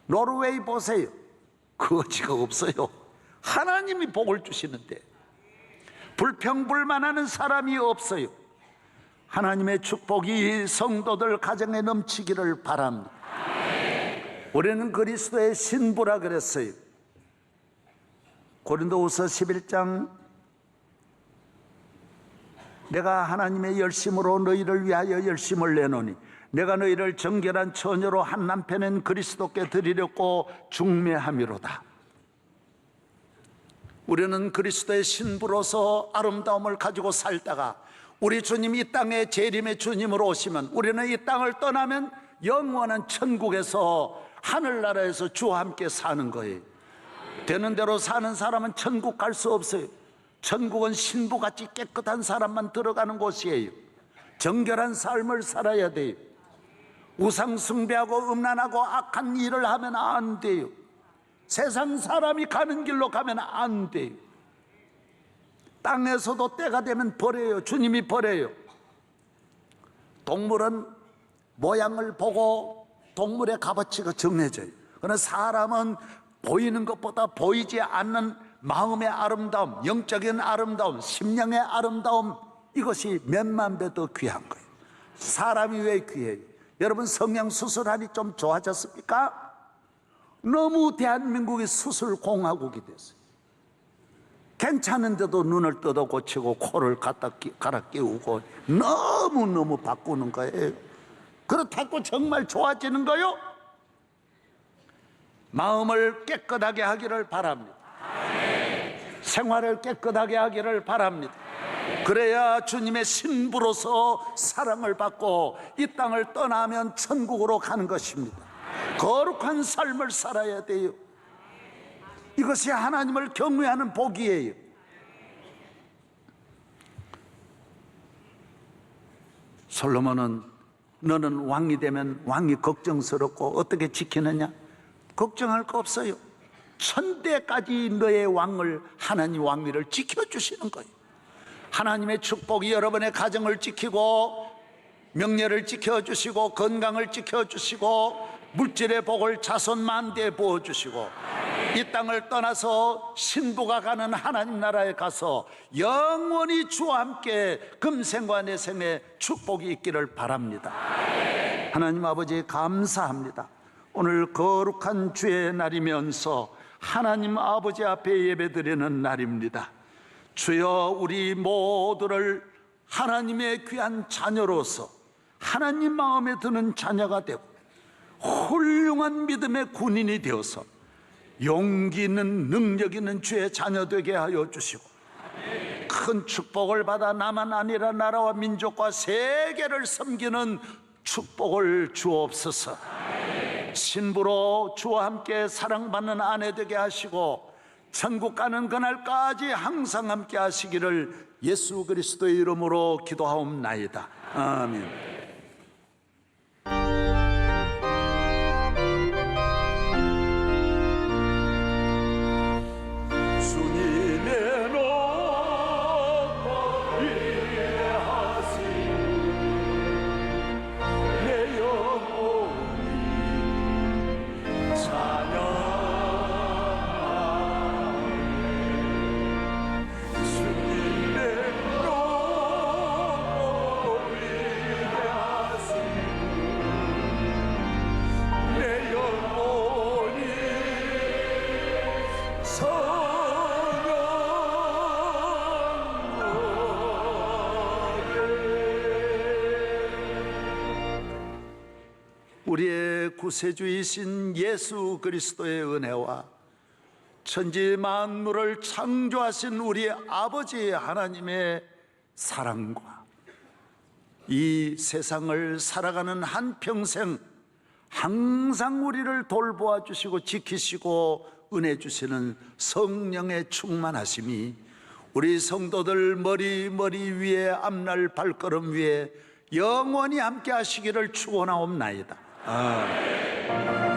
Speaker 4: 노르웨이 보세요. 거지가 없어요. 하나님이 복을 주시는데 불평불만하는 사람이 없어요. 하나님의 축복이 성도들 가정에 넘치기를 바랍니다. 우리는 그리스도의 신부라 그랬어요. 고린도후서 11장 내가 하나님의 열심으로 너희를 위하여 열심을 내노니 내가 너희를 정결한 처녀로 한 남편은 그리스도께 드리려고 중매함이로다. 우리는 그리스도의 신부로서 아름다움을 가지고 살다가 우리 주님이 이 땅에 재림의 주님으로 오시면 우리는 이 땅을 떠나면 영원한 천국에서 하늘나라에서 주와 함께 사는 거예요. 되는 대로 사는 사람은 천국 갈 수 없어요. 천국은 신부같이 깨끗한 사람만 들어가는 곳이에요. 정결한 삶을 살아야 돼요. 우상 숭배하고 음란하고 악한 일을 하면 안 돼요. 세상 사람이 가는 길로 가면 안 돼요. 땅에서도 때가 되면 버려요. 주님이 버려요. 동물은 모양을 보고 동물의 값어치가 정해져요. 그러나 사람은 보이는 것보다 보이지 않는 마음의 아름다움, 영적인 아름다움, 심령의 아름다움, 이것이 몇만 배 더 귀한 거예요. 사람이 왜 귀해요? 여러분 성형수술하니 좀 좋아졌습니까? 너무 대한민국이 수술 공화국이 됐어요. 괜찮은데도 눈을 뜯어 고치고 코를 갈아 끼우고 너무너무 바꾸는 거예요. 그렇다고 정말 좋아지는 거요? 마음을 깨끗하게 하기를 바랍니다. 생활을 깨끗하게 하기를 바랍니다. 그래야 주님의 신부로서 사랑을 받고 이 땅을 떠나면 천국으로 가는 것입니다. 거룩한 삶을 살아야 돼요. 이것이 하나님을 경외하는 복이에요. 솔로몬은 너는 왕이 되면 왕이 걱정스럽고 어떻게 지키느냐? 걱정할 거 없어요. 천대까지 너의 왕을 하나님 왕위를 지켜주시는 거예요. 하나님의 축복이 여러분의 가정을 지키고 명예를 지켜주시고 건강을 지켜주시고 물질의 복을 자손 만대에 부어주시고 이 땅을 떠나서 신부가 가는 하나님 나라에 가서 영원히 주와 함께 금생과 내생에 축복이 있기를 바랍니다. 하나님 아버지 감사합니다. 오늘 거룩한 주의 날이면서 하나님 아버지 앞에 예배드리는 날입니다. 주여, 우리 모두를 하나님의 귀한 자녀로서 하나님 마음에 드는 자녀가 되고 훌륭한 믿음의 군인이 되어서 용기 있는 능력 있는 주의 자녀 되게 하여 주시고 큰 축복을 받아 나만 아니라 나라와 민족과 세계를 섬기는 축복을 주옵소서. 신부로 주와 함께 사랑받는 아내 되게 하시고 천국 가는 그날까지 항상 함께 하시기를 예수 그리스도의 이름으로 기도하옵나이다. 아멘. 우리의 구세주이신 예수 그리스도의 은혜와 천지 만물을 창조하신 우리 아버지 하나님의 사랑과 이 세상을 살아가는 한평생 항상 우리를 돌보아 주시고 지키시고 은혜 주시는 성령의 충만하심이 우리 성도들 머리 위에 앞날 발걸음 위에 영원히 함께 하시기를 축원하옵나이다. 아멘.